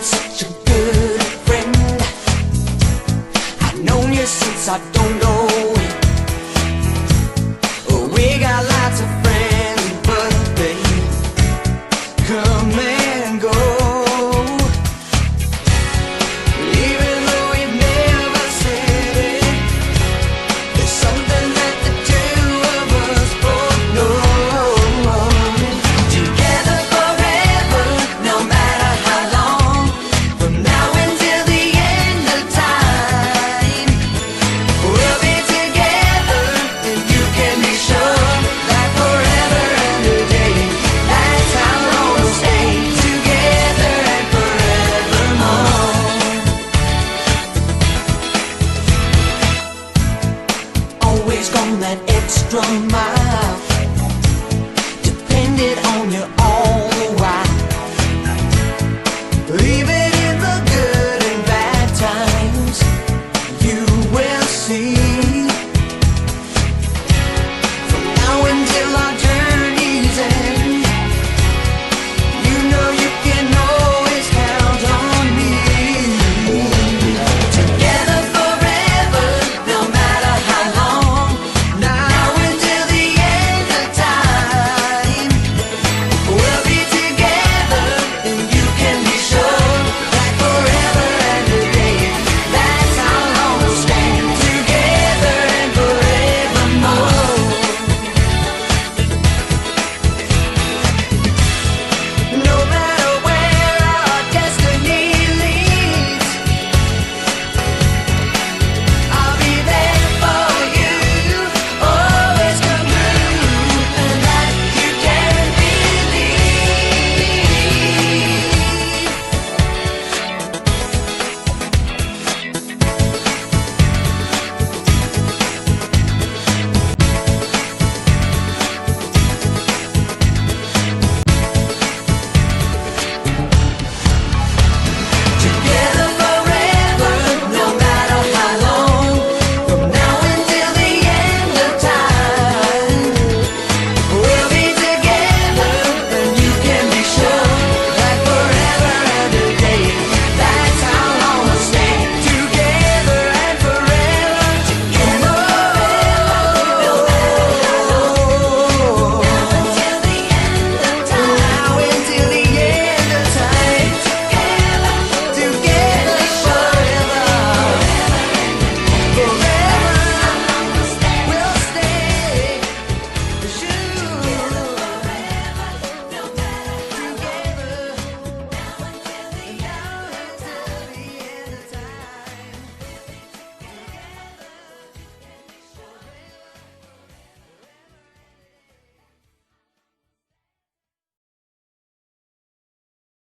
Such a good friend, I've known you since I don't know when. We got lots of friends, but they come and go. Even though we've never said it, there's something that the two of us both know. Together forever, no matter how long. From now until the end of time, we'll be together, and you can be sure that forever and a day, that's how long we'll stay together and forevermore. Always gone that extra mile.